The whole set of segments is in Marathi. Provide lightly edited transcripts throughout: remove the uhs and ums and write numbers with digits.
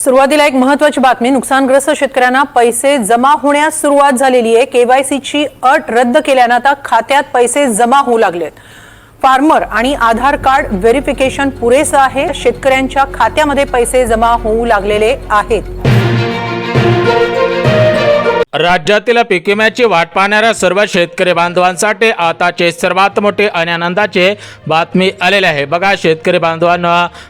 सुरुवातीला एक महत्त्वाची बातमी। नुकसानग्रस्त शेतकऱ्यांना पैसे जमा होण्यास सुरुवात झालेली आहे। केवायसीची अट रद्द केल्याने आता खात्यात पैसे जमा होऊ लागलेत। फार्मर आणि आधार कार्ड व्हेरिफिकेशन पुरेसं आहे। शेतकऱ्यांच्या खात्यामध्ये पैसे जमा होऊ लागलेले आहेत। राज्यातील पीक विम्याची वाट पाहणाऱ्या सर्व शेतकरी बांधवांसाठी आताचे सर्वात मोठे आणि आनंदाचे बातमी आलेले आहे। बघा शेतकरी बांधवांनो,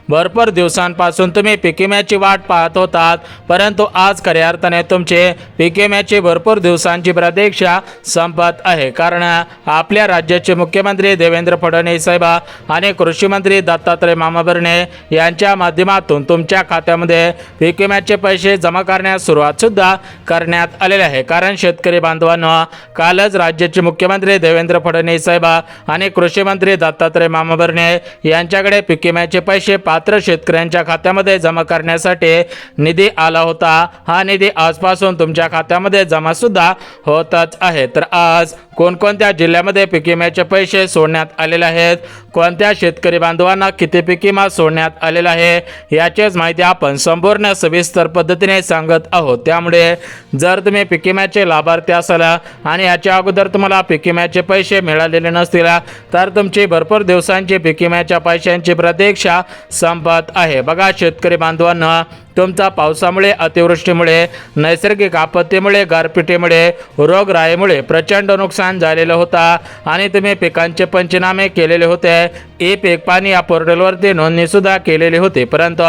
भरपूर दिवसांपासून तुम्ही पीक विम्याची वाट पाहत होतात, परंतु आज खऱ्या अर्थाने तुमचे पीक विम्याची भरपूर दिवसांची प्रतीक्षा संपत आहे। कारण आपल्या राज्याचे मुख्यमंत्री देवेंद्र फडणवीस साहेब आणि कृषी मंत्री दत्तात्रय मामा भरणे यांच्या माध्यमातून तुमच्या खात्यामध्ये पीक विम्याचे पैसे जमा करण्यास सुरुवात सुद्धा करण्यात आलेली आहे। कारण शेतकरी बांधवांनो, कालच राज्याचे मुख्यमंत्री देवेंद्र फडणवीस साहेब आणि कृषी मंत्री दत्तात्रय मामा भरणे यांच्याकडे पीक विम्याचे पैसे पात्र शेतकऱ्यांच्या खात्यामध्ये जमा करण्यासाठी निधी आला होता। हा निधी आजपासून तुमच्या खात्यामध्ये जमा सुद्धा होतच आहे। तर आज कोणकोणत्या जिल्ह्यामध्ये पीक विम्याचे पैसे सोडण्यात आलेले आहेत, कोणत्या शेतकरी बांधवांना किती पीक विमा सोडण्यात आलेला आहे, याचीच माहिती आपण संपूर्ण सविस्तर पद्धतीने सांगत आहोत। त्यामुळे जर तुम्ही पीक विम्याचे लाभार्थी असाल आणि याच्या अगोदर तुम्हाला पीक विम्याचे पैसे मिळालेले नसतील, तर तुमची भरपूर दिवसांची पीक विम्याच्या पैशांची प्रतीक्षा संपत आहे। बघा शेतकरी बांधवांना, तुमचा पावसामुळे, अतिवृष्टीमुळे, नैसर्गिक आपत्तीमुळे, गारपिटीमुळे, रोगराईमुळे प्रचंड नुकसान झालेलं होता आणि तुम्ही पिकांचे पंचनामे केलेले होते। ई पीक पाणी या पोर्टलवरती नोंदणी सुद्धा केलेली होती, परंतु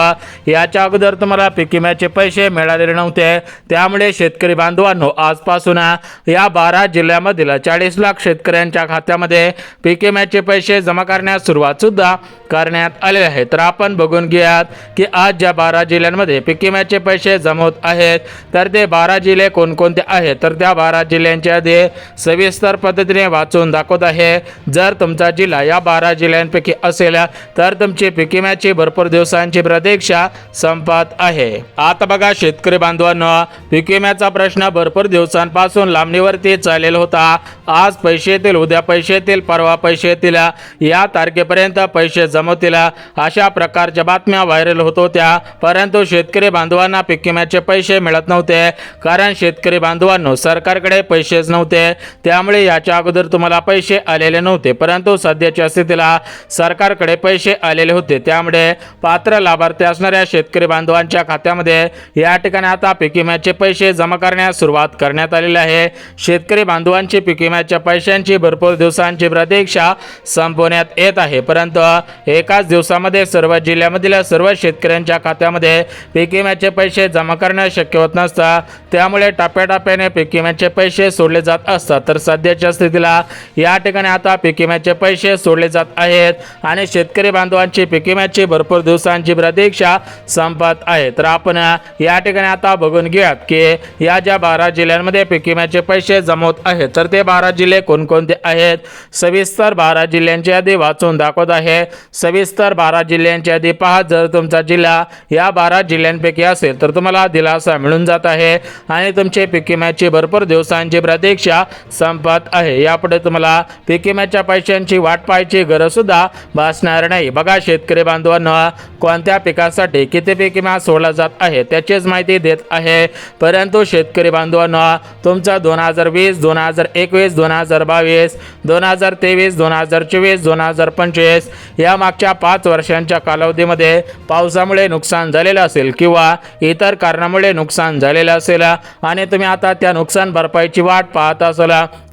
याच्या अगोदर तुम्हाला पीक विम्याचे पैसे मिळालेले नव्हते। त्यामुळे शेतकरी बांधवांनो, आजपासून या 12 जिल्ह्यामधील 40 लाख शेतकऱ्यांच्या खात्यामध्ये पीक विम्याचे पैसे जमा करण्यास सुरुवात सुद्धा करण्यात आलेले आहे। तर आपण बघून घेऊयात की आज ज्या 12 जिल्ह्यांमध्ये पीक विम्याचे पैसे जमा होत आहेत, तर ते 12 जिल्हे कोणकोणते आहेत, तर त्या 12 जिल्ह्यांच्या आधी सविस्तर पद्धतीने वाचून दाखवत आहे। जर तुमचा जिल्हा या 12 जिल्ह्यांपैकी असेल, तर तुमची पीक विम्याची भरपूर दिवसांची प्रतीक्षा संपत आहे। आता बघा शेतकरी बांधवांनो, पीक विम्याचा प्रश्न भरपूर दिवसांपासून लांबणीवरती चाललेला होता। आज पैसे येतील, उद्या पैसे येतील, परवा पैसे येतील, या तारखेपर्यंत पैसे जमवतील, अशा प्रकारच्या बातम्या व्हायरल होत होत्या। परंतु शेतकरी बांधवांना पीक विम्याचे पैसे मिळत नव्हते, कारण शेतकरी बांधवांनो, सरकारकडे पैसेच नव्हते। त्यामुळे याच्या अगोदर तुम्हाला पैसे आलेले नव्हते, परंतु सध्याच्या स्थितीला सरकारकडे पैसे आलेले होते। त्यामुळे पात्र लाभार्थी असणाऱ्या शेतकरी बांधवांच्या खात्यामध्ये या ठिकाणी आता पीक विम्याचे पैसे जमा करण्यास सुरुवात करण्यात आलेली आहे। शेतकरी बांधवांची पीक विम्याच्या पैशांची भरपूर दिवसांची प्रतीक्षा संपवण्यात येत आहे, परंतु एकाच दिवसामध्ये सर्व जिल्ह्यामधील सर्व शेतकऱ्यांच्या खात्यामध्ये पीक विम्याचे पैसे जमा करणे शक्य होत नसतं। त्यामुळे टप्प्याटप्प्याने पीक विम्याचे पैसे सोडले जात असतात। तर सध्याच्या स्थितीला या ठिकाणी आता पीक विम्याचे पैसे सोडले जात आहेत आणि शेतकरी बांधवांची पीक विम्याची भरपूर दिवसांची प्रतीक्षा संपत आहे। तर आपण या ठिकाणी आता बघून घेऊयात की या ज्या 12 जिल्ह्यांमध्ये पीक विम्याचे पैसे जमा होत आहेत, तर ते 12 जिल्हे कोणकोणते आहेत, सविस्तर 12 जिल्ह्यांची यादी वाचून दाखवत आहे। सविस्तर 12 जिल्ह्यांची यादी पहा। जर तुमचा जिल्हा या 12 जिल्ह्यांपैकी असेल, तर तुम्हाला दिलासा मिळून जात आहे आणि तुमचे पीक विम्याची भरपूर दिवसांची प्रतीक्षा संपत आहे। यापुढे तुम्हाला पीक विम्याच्या पैशांची वाट पाहायची गरज सुद्धा भासणार नाही। बघा शेतकरी बांधवांनो, कोणत्या पिकासाठी किती पीक विमा सोडला जात आहे त्याचीच माहिती देत आहे। परंतु शेतकरी बांधवांनो, तुमचा 2020, 2021, 2022, 2023, 2024, 2025 या मागच्या 5 वर्षांच्या कालावधीमध्ये पावसामुळे नुकसान झालेलं असेल किंवा इतर कारणामुळे नुकसान झालेलं असेल आणि तुम्ही आता त्या नुकसान भरपाईची वाट पाहत असाल,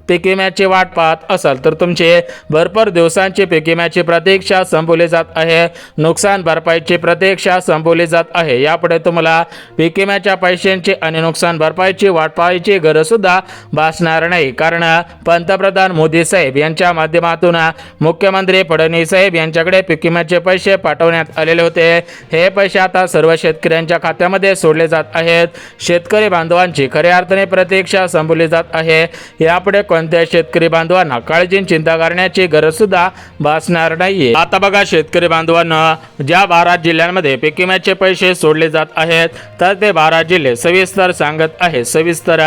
पीक विम्याची वाट पाहत असाल, तर तुमचे भरपूर दिवसांची पीक विम्याची प्रतीक्षा संपवली जात आहे। नुकसान भरपाईची प्रतीक्षा संपवली जात आहे। यापुढे तुम्हाला पीक विम्याच्या पैशांची आणि नुकसान भरपाईची वाट पाहायची गरज सुद्धा भासणार नाही, कारण पंतप्रधान मोदी साहेब यांच्या माध्यमातून मुख्यमंत्री फडणवीस साहेब यांच्याकडे पीक विम्याचे पैसे पाठवण्यात आलेले होते। हे पैसे आता सर्व शेतकऱ्यांच्या खात्यामध्ये सोडले जात आहेत। शेतकरी बांधवांची खऱ्या अर्थाने प्रतीक्षा संपवली जात आहे। यापुढे कोणत्याही शेतकरी बांधवांना काळजी चिंता करण्याची गरज सुद्धा भासणार नाहीये। आता बघा शेतकरी बांधवांना, ज्या 12 जिल्ह्यांमध्ये पीक विम्याचे पैसे सोडले जात आहेत तर ते 12 जिल्हे सविस्तर सांगत आहे। सविस्तर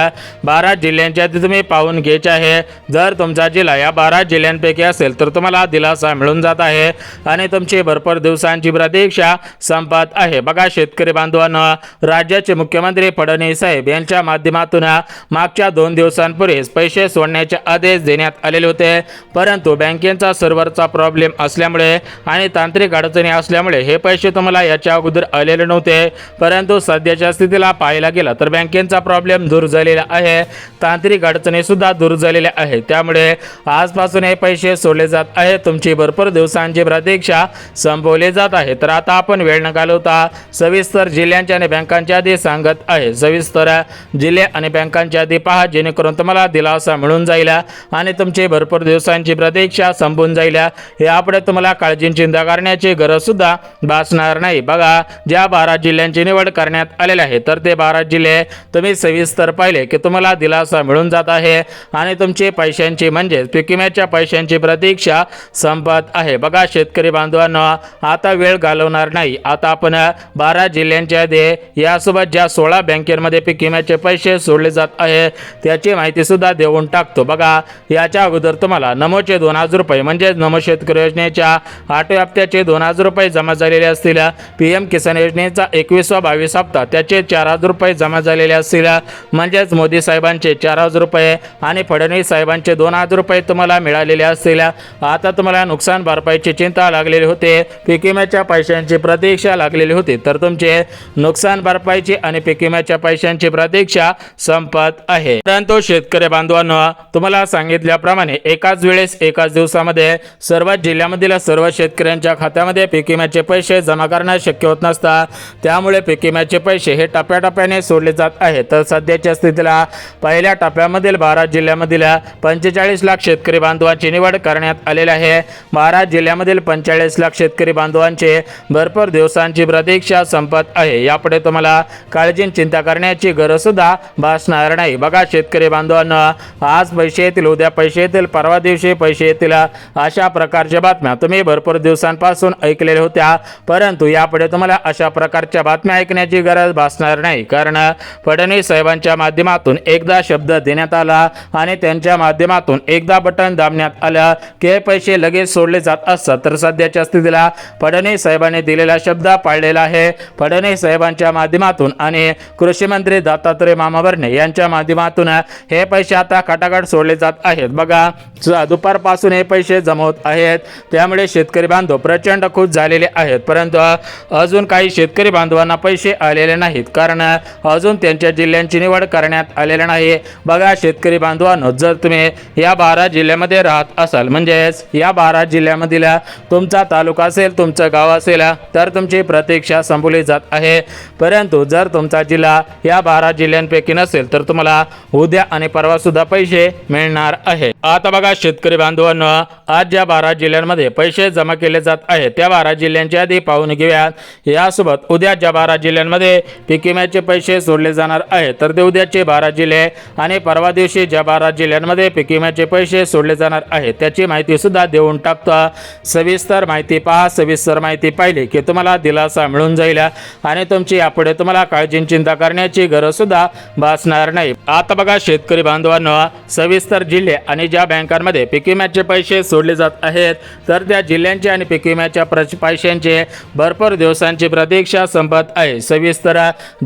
12 जिल्ह्यांच्या तुम्ही पाहून घ्यायचे आहे। जर तुमचा जिल्हा या 12 जिल्ह्यांपैकी असेल तर तुम्हाला दिलासा मिळून जात आहे आणि तुमची भरपूर दिवसांची प्रतीक्षा संपत आहे। बघा शेतकरी बांधवांना, राज्याचे मुख्यमंत्री फडणवीस साहेब यांच्या माध्यमातून मागच्या 2 दिवसांपूर्वीच पैसे सोडण्याचे आदेश देण्यात आलेले होते, परंतु बँकेचा सर्व्हरचा प्रॉब्लेम असल्यामुळे आणि तांत्रिक अडचणी असल्यामुळे हे पैसे तुम्हाला याच्या अगोदर आलेले नव्हते। परंतु सध्याच्या स्थितीला पाहायला गेला तर बँकेचा प्रॉब्लेम दूर झालेला आहे, तांत्रिक अडचणी सुद्धा दूर झालेल्या आहेत। त्यामुळे आजपासून हे पैसे सोडले जात आहेत। तुमची भरपूर दिवसांची प्रतीक्षा संपवली जात आहे। तर आता आपण वेळ न घालवता सविस्तर जिल्ह्यांच्या आणि बँकांच्या यादी सांगत आहे। सविस्तर जिल्हे आणि बँकांच्या यादी पहा, जेणेकरून तुम्हाला दिलासा मिळून जाईल आणि तुमची भरपूर दिवसांची प्रतीक्षा संपून जाईल। यापुढे तुम्हाला काळजी चिंता करण्याची गरज सुद्धा भासणार नाही। बघा, ज्या 12 जिल्ह्यांची निवड करण्यात आलेली आहे तर ते 12 जिल्हे तुम्ही सविस्तर पाहिले की तुम्हाला दिलासा मिळून जात आहे आणि तुमची पैशांची म्हणजे पीक विम्याच्या पैशांची प्रतीक्षा संपत आहे। बघा शेतकरी बांधवांना, आता वेळ घालवणार नाही। आता आपण 12 जिल्ह्यांच्या यादी यासोबत ज्या 16 बँकेमध्ये पीक विम्याचे पैसे सोडले जात आहे त्याची माहिती सुद्धा देऊन टाकतो। बघा, याच्या अगोदर तुम्हाला नमोचे 2000 रुपये म्हणजे नमो शेतकरी योजनेच्या 8व्या हप्त्याचे 2000 रुपये जमा झालेले असतील। PM किसान योजनेचा 21वा-22 हप्ता त्याचे 4000 रुपये जमा झालेले असतील, म्हणजेच मोदी साहेबांचे 4000 रुपये आणि फडणवीस साहेबांचे 2000 रुपये तुम्हाला मिळालेले असतील। आता तुम्हाला नुकसान भरपाईची चिंता लागलेली होते, पीक विम्याच्या पैशांची प्रतीक्षा लागलेली होती, तर तुमचे नुकसान भरपाईची आणि पीक विम्याच्या पैशांची प्रतीक्षा संपत आहे। परंतु शेतकरी बांधवांनो, तुम्हाला सांगितल्याप्रमाणे एकाच वेळेस एकाच दिवसामध्ये सर्व जिल्ह्यामधील सर्व शेतकऱ्यांच्या खात्यामध्ये पीक विम्याचे पैसे जमा करणं शक्य होत नसतात। त्यामुळे पीक विम्याचे पैसे हे टप्प्याटप्प्याने सोडले जात आहेत। तर सध्याच्या स्थितीला पहिल्या टप्प्यामधील 12 जिल्ह्यामधील 45 लाख शेतकरी बांधवांची निवड करण्यात आलेली आहे। 12 जिल्ह्यामधील 45 लाख शेतकरी बांधवांचे भरपूर दिवसांची प्रतीक्षा संपत आहे। यापुढे तुम्हाला काळजी चिंता करण्याची गरज सुद्धा भासणार नाही। बघा शेतकरी बांधवांना, आज पैसे येतील, उद्या पैसे येतील, परवा दिवशी पैसे येतील, अशा प्रकारच्या बातम्या तुम्ही भरपूर दिवसांपासून ऐकलेल्या होत्या, परंतु यापुढे तुम्हाला अशा प्रकारच्या बातम्या ऐकण्याची गरज भासणार नाही। कारण फडणवीस साहेबांच्या माध्यमातून एकदा शब्द देण्यात आला आणि त्यांच्या माध्यमातून एकदा बटन दाबण्यात आलं की हे पैसे लगेच सोडले जात असतात। तर सध्याच्या स्थितीला फडणवीस साहेबांनी दिलेला शब्द पाळलेला आहे। फडणवीस साहेबांच्या माध्यमातून आणि कृषी मंत्री दत्तात्रय मामा भरणे यांच्या माध्यमातून हे पैसे आता खटाखट सोडले जात आहेत। बघा, दुपारपासून हे पैसे जमा होत आहेत, त्यामुळे शेतकरी बांधव प्रचंड खुश झालेले आहेत। परंतु अजून काही शेतकरी बांधवांना पैसे आलेले नाहीत, कारण अजून त्यांच्या जिल्ह्यांची निवड करण्यात आलेली नाही। बघा शेतकरी बांधवांनो, जर तुम्ही या 12 जिल्ह्यामध्ये राहत असाल, म्हणजेच या 12 जिल्ह्यामधील तुमचा तालुका असेल, तुमचं गाव असेल, तर तुमची प्रतीक्षा संपवली जात आहे। परंतु जर तुमचा जिल्हा या 12 जिल्ह्यांपैकी नसेल तर तुम्हाला उद्या आणि परवा सुद्धा पैसे मिळणार आहे। आता बघा शेतकरी बांधवांनो, आज ज्या 12 जिल्ह्यांमध्ये पैसे जमा केले जात आहेत त्या 12 जिल्ह्यांची यादी पाहून घेऊयात। यासोबत उद्या ज्या 12 जिल्ह्यांमध्ये पीक विम्याचे पैसे सोडले जाणार आहेत तर ते उद्याचे 12 जिल्हे आणि परवा दिवशी ज्या 12 जिल्ह्यांमध्ये पीक विम्याचे पैसे सोडले जाणार आहेत त्याची माहिती सुद्धा देऊन टाकतो। सविस्तर माहिती पहा, सविस्तर माहिती पाहिली की तुम्हाला दिलासा मिळून जाईल आणि तुमची यापुढे तुम्हाला काळजी चिंता करण्याची गरज सुद्धा भासणार नाही। आता बघा शेतकरी बांधवांनो, सविस्तर जिल्हे आणि ज्या बँकांमध्ये पीक विम्याचे पैसे सोडले जात आहेत तर त्या जिल्ह्यांचे आणि पीक विम्याच्या पैशांचे भरपूर दिवसांची प्रतीक्षा संपत आहे। सविस्तर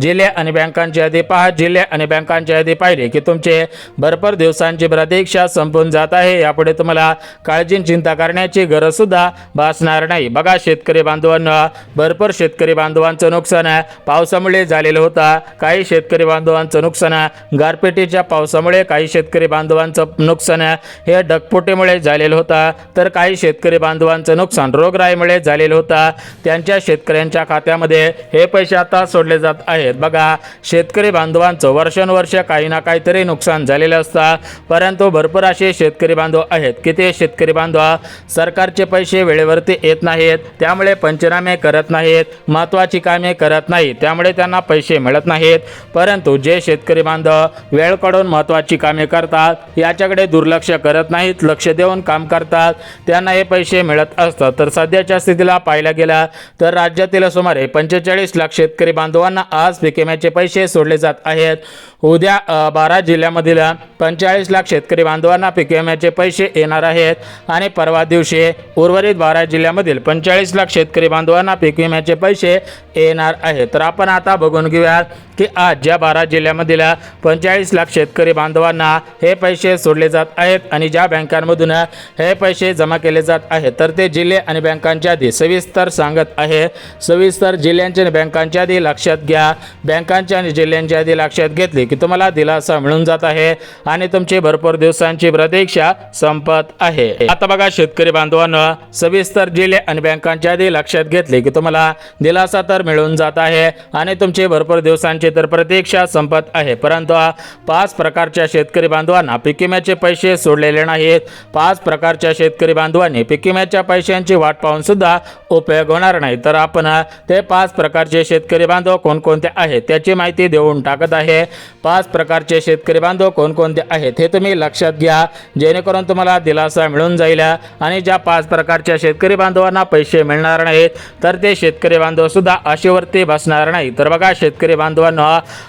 जिल्हे आणि बँकांची यादी पहा, जिल्हे आणि बँकांची यादी पाहिली की तुमचे भरपूर दिवसांची प्रतीक्षा संपून जात आहे। यापुढे तुम्हाला काळजी चिंता करण्याची गरज सुद्धा भासणार नाही। बघा शेतकरी बांधवांनो, भरपूर शेतकरी बांधवांचं नुकसान पावसामुळे झालेलं होतं। काही शेतकरी बांधवांचं नुकसान गारपिटीच्या पावसामुळे, काही शेतकरी बांधवांचं नुकसान हे ढगफुटीमुळे झालेलं होतं, तर काही शेतकरी बांधवांचं नुकसान रोगराईमुळे झालेलं होतं। त्यांच्या शेतकऱ्यांच्या खात्यामध्ये हे पैसे आता सोडले जात आहेत। बघा शेतकरी बांधवांचं वर्षानुवर्ष काही ना काहीतरी नुकसान झालेलं असतं, परंतु भरपूर असे शेतकरी बांधव आहेत की ते शेतकरी बांधव सरकारचे पैसे वेळेवरती येत नाहीत, त्यामुळे पंचनामे करत नाहीत, महत्त्वाची कामे करत नाहीत, त्यामुळे त्यांना पैसे मिळत नाहीत। परंतु जे शेतकरी बांधव वेळ काढून महत्त्वाची कामे करतात याच्याकडे दुर्लक्ष करत नाहीत, लक्ष देऊन काम करतात, त्यांना हे पैसे मिळत असतात. तर सध्याच्या स्थितीला पाहायला गेला तर राज्यातील सुमारे 45 लाख शेतकरी बांधवांना आज पीक विम्याचे पैसे सोडले जात आहेत. उद्या 12 जिल्ह्यामधील 45 लाख शेतकरी बांधवांना पीक विम्याचे पैसे येणार आहेत आणि परवा दिवशी उर्वरित 12 जिल्ह्यामधील 45 लाख शेतकरी बांधवांना पीक विम्याचे पैसे येणार आहेत. तर आपण आता बघून घेऊयात की आज ज्या 12 जिल्ह्यामधील 45 लाख शेतकरी बांधवांना हे पैसे सोडले जात आहेत आणि ज्या बँकांमधून हे पैसे जमा केले जात आहेत तर ते जिल्हे आणि बँकांच्या आधी सविस्तर सांगत आहे. सविस्तर जिल्ह्यांच्या आणि बँकांच्या आधी लक्षात घ्या. बँकांच्या आणि जिल्ह्यांच्या आधी लक्षात घेतली की तुम्हाला दिलासा मिळून जात आहे आणि तुमची भरपूर दिवसांची प्रतीक्षा संपत आहे. आता बघा शेतकरी बांधवांनो, सविस्तर जिल्हे आणि बँकांच्या आधी लक्षात घेतली की तुम्हाला दिलासा तर मिळून जात आहे आणि तुमची भरपूर दिवसांची तर प्रतीक्षा संपत आहे. परंतु 5 प्रकारच्या शेतकरी बांधवांना पीक विम्याचे पैसे सोडलेले नाहीत. 5 प्रकारच्या शेतकरी बांधवांनी पीक विम्याच्या पैशांची वाट पाहून सुद्धा उपयोग होणार नाही. तर आपण ते 5 प्रकारचे शेतकरी बांधव कोणकोणते आहेत त्याची माहिती देऊन टाकत आहे. 5 प्रकारचे शेतकरी बांधव कोणकोणते आहेत हे तुम्ही लक्षात घ्या, जेणेकरून तुम्हाला दिलासा मिळून जाईल. आणि ज्या 5 प्रकारच्या शेतकरी बांधवांना पैसे मिळणार नाहीत तर ते शेतकरी बांधव सुद्धा आशेवरती बसणार नाही. तर बघा शेतकरी बांधवांनो,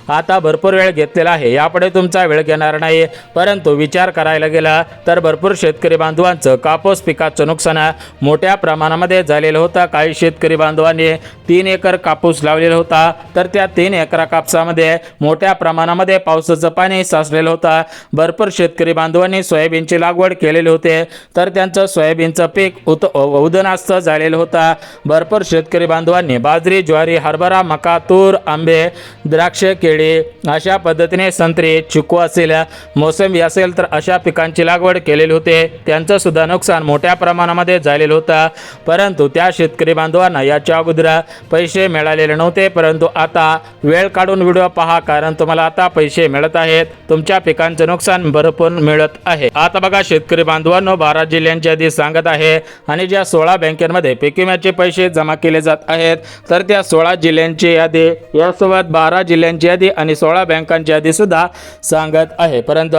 आता भरपूर वेळ घेतलेला आहे, यापुढे तुमचा वेळ घेणार नाही. परंतु विचार करायला गेला तर भरपूर शेतकरी बांधवांचं कापूस पिकाचं नुकसान मोठ्या प्रमाणामध्ये झालेलं होतं. काही शेतकरी बांधवांनी 3 एकर कापूस लावलेला होता तर त्या 3 एकर कापसामध्ये मोठ्या प्रमाणामध्ये पावसाचं पाणी साचलेलं होतं. भरपूर शेतकरी बांधवांनी सोयाबीनची लागवड केलेली होते तर त्यांचं सोयाबीनचं पीक उद्ध्वस्त झालेलं होतं. भरपूर शेतकरी बांधवांनी बाजरी, ज्वारी, हरभरा, मका, तूर, आंबे, द्राक्ष, केळी अशा पद्धतीने संत्री, चिकू असेल, मोसंबी असेल तर अशा पिकांची लागवड केलेली होते. त्यांचं सुद्धा नुकसान मोठ्या प्रमाणामध्ये झालेलं होतं. परंतु त्या शेतकरी बांधवांना याच्या अगोदर पैसे मिळालेले नव्हते. परंतु आता वेळ काढून व्हिडिओ पहा, कारण तुम्हाला आता पैसे मिळत आहेत. तुमच्या पिकांचं नुकसान भरपूर मिळत आहे. आता बघा शेतकरी बांधवांनो, 12 जिल्ह्यांची यादी सांगत आहे आणि ज्या 16 बँकेमध्ये पीक विम्याचे पैसे जमा केले जात आहेत तर त्या 16 जिल्ह्यांची यादी यासोबत 12 जिल्ह्यांची यादी आणि 16 बँकांची यादी सुद्धा सांगत आहे. परंतु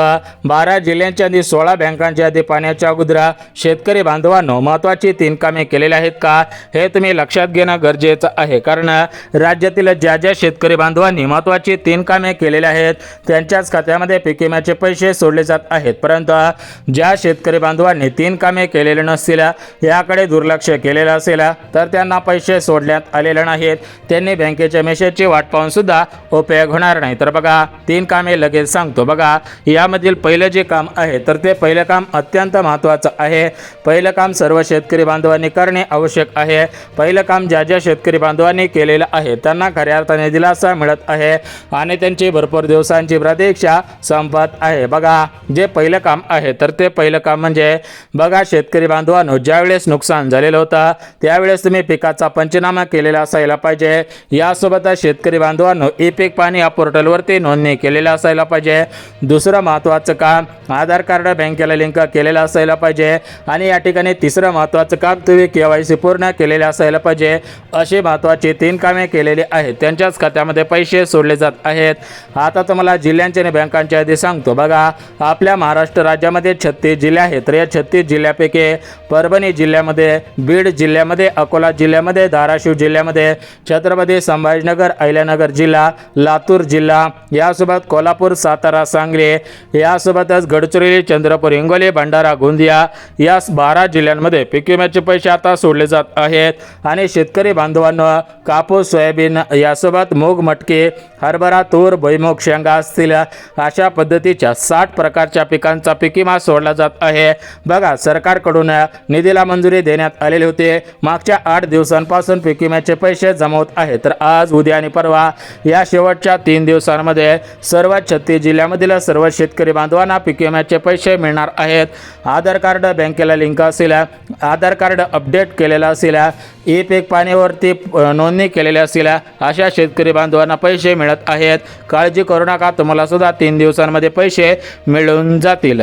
12 जिल्ह्यांची यादी 16 बँकांची यादी पाहण्याच्या अगोदर शेतकरी बांधवांनो, महत्त्वाची 3 कामे केलेली आहेत का हे तुम्ही लक्षात घेणं गरजेचं आहे. कारण राज्यातील ज्या शेतकरी बांधवांनी महत्त्वाची 3 कामे केलेली आहेत त्यांच्याच खात्यामध्ये पीक विम्याचे पैसे सोडले जात आहेत. परंतु ज्या शेतकरी बांधवांनी 3 कामे केलेले नसतील, याकडे दुर्लक्ष केलेलं असेल तर त्यांना पैसे सोडण्यात आलेले नाहीत. त्यांनी बँकेच्या मेसेजची वाट पाहून सुद्धा उपयोग होणार नाही. तर बघा 3 कामे लगेच सांगतो. बघा यामधील पहिलं जे काम आहे तर ते पहिलं काम अत्यंत महत्त्वाचं आहे. पहिलं काम सर्व शेतकरी बांधवांनी करणे आवश्यक आहे. पहिलं काम ज्या शेतकरी बांधवांनी केलेलं आहे त्यांना खऱ्या अर्थाने दिलासा मिळत आहे आणि त्यांची भरपूर दिवसांची प्रतीक्षा संपत आहे. बघा जे पहिलं काम आहे तर ते पहिलं काम म्हणजे बघा शेतकरी बांधवांनो, ज्यावेळेस नुकसान झालेलं होतं त्यावेळेस तुम्ही पिकाचा पंचनामा केलेला असायला पाहिजे. यासोबतच शेतकरी बांधवांनो, ई पीक पाणी या पोर्टलवरती नोंदणी केलेली असायला पाहिजे. दुसरं महत्त्वाचं काम, आधार कार्ड बँकेला लिंक केलेलं असायला पाहिजे. आणि या ठिकाणी तिसरं महत्त्वाचं काम, तुम्ही KYC पूर्ण केलेले असायला पाहिजे. अशी महत्त्वाची 3 कामे केलेली आहेत. त्यांच्याच खात्यामध्ये पैसे सोडले जात आहेत. आता तुम्हाला जिल्ह्यांच्या आणि बँकांच्या यादी सांगतो. बघा आपल्या महाराष्ट्र राज्यामध्ये 36 जिल्हे आहेत. तर या 36 जिल्ह्यापैकी परभणी जिल्ह्यामध्ये, बीड जिल्ह्यामध्ये, अकोला जिल्ह्यामध्ये, धाराशिव जिल्ह्यामध्ये, छत्रपती संभाजीनगर, अहिल्यानगर जिल्हा, लातूर जिल्हा, यासोबत कोल्हापूर, सातारा, सांगली, यासोबतच गडचिरोली, चंद्रपूर, हिंगोली, भंडारा, गोंदिया या 12 जिल्ह्यांमध्ये पीक विम्याचे पैसे आता सोडले जात आहेत. आणि शेतकरी बांधवांनो, कापूस, सोयाबीन यासोबत मूग, मटकी, हरभरा, तूर, भुईमूग, शेंगा असतील अशा पद्धतीच्या 60 प्रकारच्या पिकांचा पीक विमा सोडला जात आहे. बघा सरकारकडून निधीला मंजुरी देण्यात आलेली होती. मागच्या 8 दिवसांपासून पीक विम्याचे पैसे जमा होत आहेत. तर आज, उद्या आणि परवा या शेवटच्या 3 दिवसांमध्ये सर्व 36 जिल्ह्यामधील सर्व शेतकरी बांधवांना पीक विम्याचे पैसे मिळणार आहेत. आधार कार्ड बँकेला लिंक असेल, आधार कार्ड अपडेट केलेला असेल, ई पीक पाणीवरती नोंदणी केलेली असेल अशा शेतकरी बांधवांना पैसे मिळत आहेत. काळजी करू नका, तुम्हाला सुद्धा 3 दिवसांमध्ये पैसे मिळून जातील.